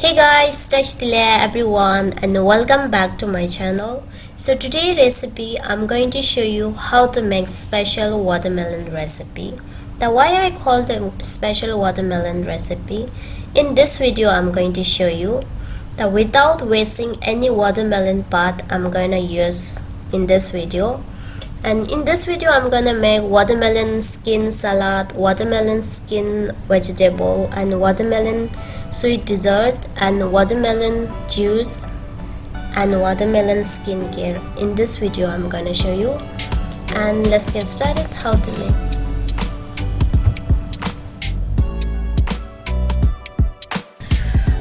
Hey guys, Tashdile everyone and welcome back to my channel. So today recipe I'm going to show you how to make special watermelon recipe. The why I call the special watermelon recipe. In this video I'm going to show you that without wasting any watermelon part I'm gonna use in this video. And in this video I'm gonna make watermelon skin salad, watermelon skin vegetable, and watermelon sweet dessert, and watermelon juice, and watermelon skincare. In this video I'm gonna show you, and let's get started how to make.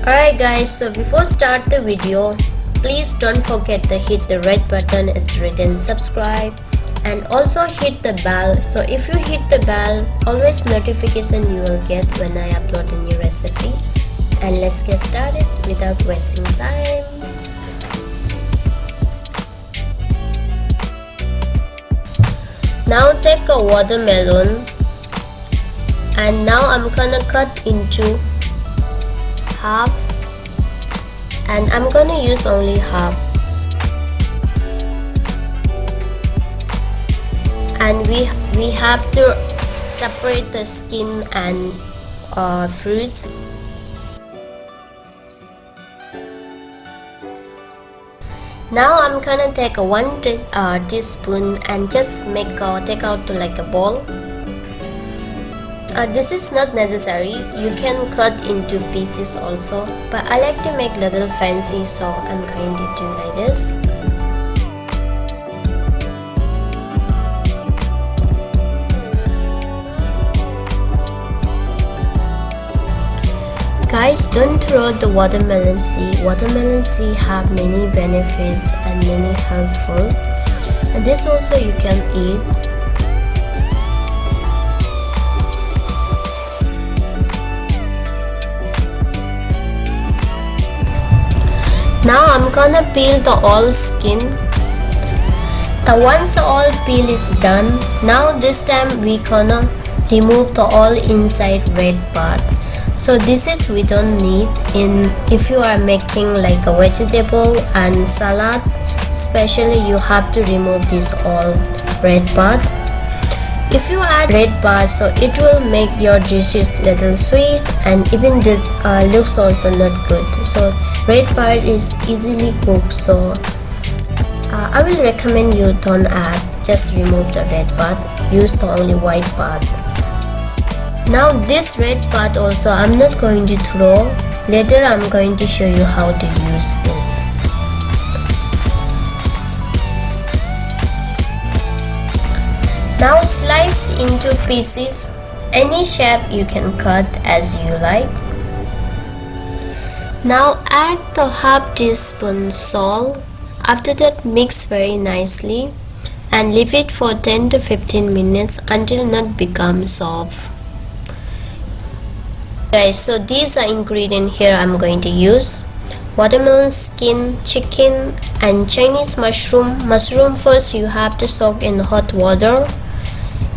Alright guys, so before start the video, please don't forget to hit the red button. It's written subscribe, and also hit the bell. So if you hit the bell, always notification you will get when I upload a new recipe. And let's get started without wasting time. Now take a watermelon, and now I'm gonna cut into half, and I'm gonna use only half. And we have to separate the skin and fruits. Now I'm gonna take a 1 teaspoon and just take out to like a ball. This is not necessary, you can cut into pieces also, but I like to make little fancy, so I'm going to do like this. Guys, don't throw the watermelon seed. Watermelon seed have many benefits and many helpful. And this also you can eat. Now I'm gonna peel the all skin. Once the all peel is done, now this time we gonna remove the all inside red part. So this is we don't need if you are making like a vegetable and salad, especially you have to remove this all red part. If you add red part, so it will make your dishes little sweet, and even this looks also not good. So red part is easily cooked, so I will recommend you don't add, just remove the red part, use the only white part. Now this red part also I'm not going to throw. Later I'm going to show you how to use this. Now slice into pieces. Any shape you can cut as you like. Now add the half teaspoon salt. After that mix very nicely and leave it for 10 to 15 minutes until not become soft. Guys, so these are ingredients here I'm going to use: watermelon skin, chicken, and Chinese mushroom. Mushroom first you have to soak in hot water.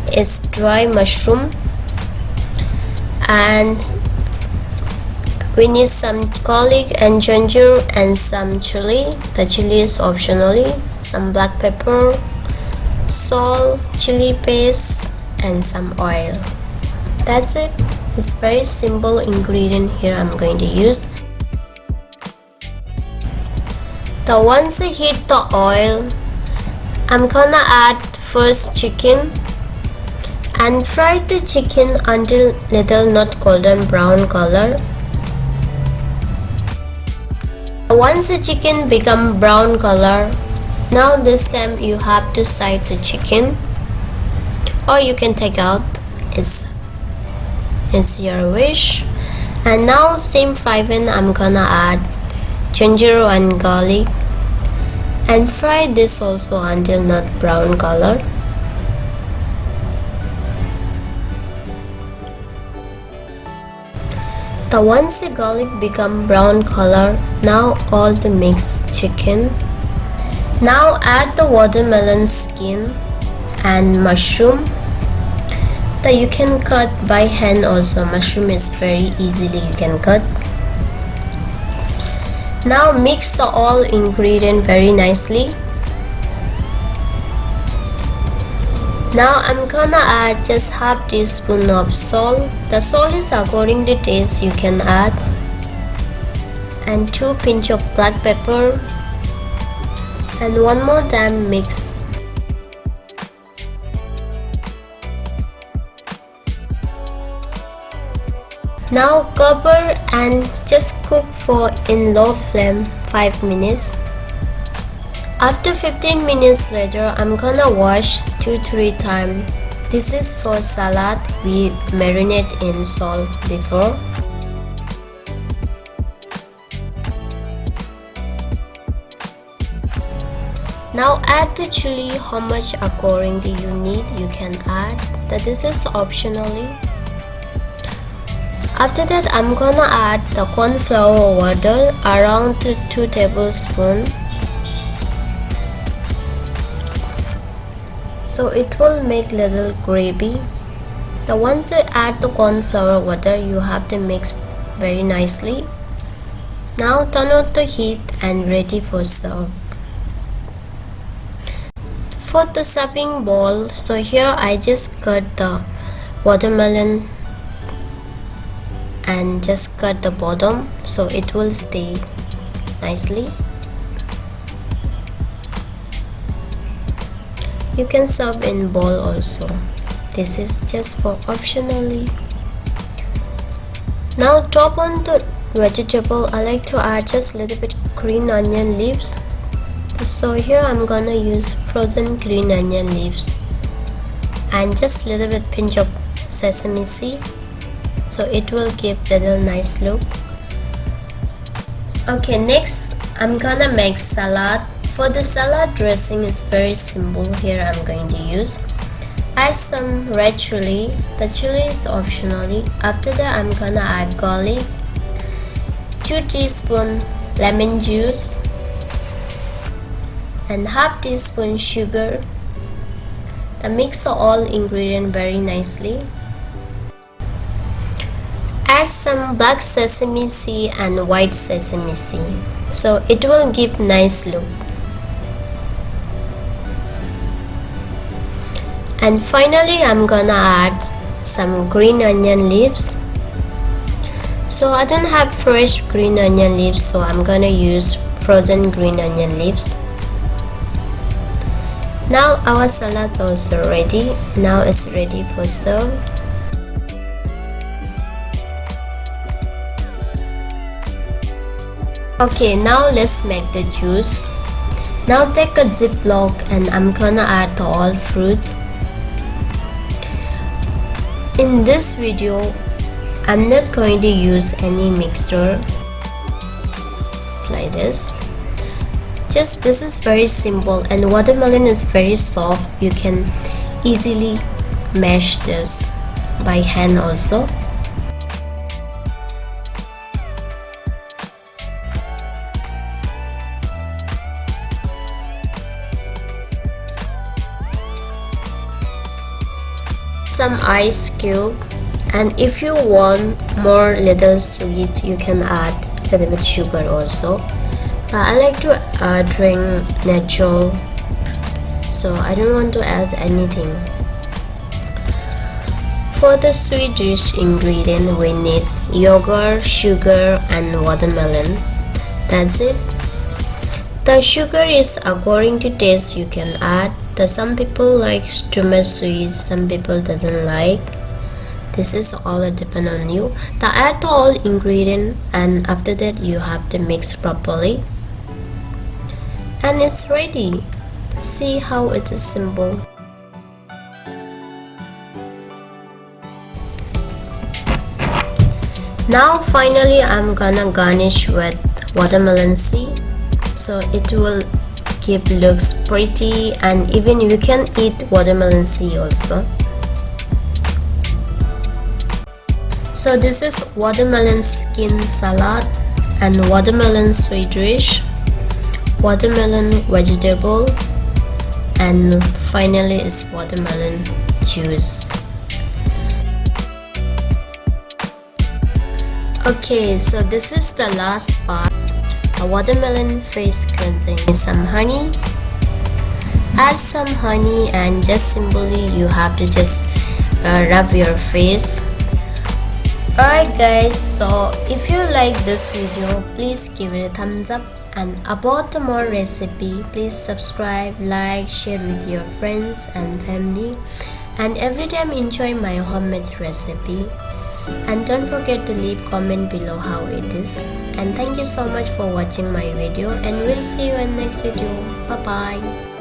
It's dry mushroom, and we need some garlic and ginger and some chili. The chili is optionally. Some black pepper, salt, chili paste, and some oil. That's it. It's very simple ingredient here I'm going to use. Once I heat the oil, I'm gonna add first chicken and fry the chicken until little not golden brown color. Once the chicken become brown color, now this time you have to side the chicken, or you can take out. It's your wish. And now same fry pan I'm gonna add ginger and garlic and fry this also until not brown color. Once the garlic become brown color, now all the mixed chicken. Now add the watermelon skin and mushroom. You can cut by hand also. Mushroom is very easily you can cut. Now mix the all ingredient very nicely. Now I'm gonna add just half teaspoon of salt. The salt is according to taste you can add. And 2 pinch of black pepper. And one more time mix. Now cover and just cook for in low flame 5 minutes. After 15 minutes later, I'm gonna wash 2-3 times. This is for salad. We marinate in salt before. Now add the chili how much according to you need you can add. This is optionally. After that I'm gonna add the corn flour water around 2 tablespoons. So it will make little gravy. Once you add the corn flour water, you have to mix very nicely. Now turn off the heat and ready for serve. For the serving bowl, so here I just cut the watermelon and just cut the bottom so it will stay nicely. You can serve in bowl also. This is just for optionally. Now top on the vegetable, I like to add just a little bit green onion leaves. So here I'm gonna use frozen green onion leaves and just a little bit pinch of sesame seed. So it will give little nice look. Okay, next I'm gonna make salad. For the salad dressing is very simple. Here I'm going to use add some red chili. The chili is optionally. After that I'm gonna add garlic, 2 teaspoons lemon juice and half teaspoon sugar. Mix all ingredients very nicely. Add some black sesame seed and white sesame seed, so it will give nice look. And finally I'm gonna add some green onion leaves. So I don't have fresh green onion leaves, so I'm gonna use frozen green onion leaves. Now our salad also ready. Now it's ready for serve. Okay, now let's make the juice. Now take a Ziploc and I'm gonna add all fruits. In this video, I'm not going to use any mixture like this. Just this is very simple, and watermelon is very soft. You can easily mash this by hand also. Some ice cube, and if you want more little sweet you can add a little bit sugar also, but I like to drink natural, so I don't want to add anything. For the sweet dish ingredient we need yogurt, sugar and watermelon. That's it. The sugar is according to taste you can add. Some people like too much sweet, some people doesn't like. This is all depend on you. Add the all ingredient and after that you have to mix properly. And it's ready. See how it is simple. Now finally I'm gonna garnish with watermelon seed, so it will give looks pretty, and even you can eat watermelon seed also. So this is watermelon skin salad and watermelon sweet dish, watermelon vegetable, and finally is watermelon juice. Okay, so this is the last part watermelon face cleansing. Some honey, add some honey, and just simply you have to just rub your face. Alright guys, so if you like this video, please give it a thumbs up, and about the more recipe, please subscribe, like, share with your friends and family, and every time enjoy my homemade recipe. And don't forget to leave comment below how it is. And thank you so much for watching my video, and we'll see you in next video. Bye bye.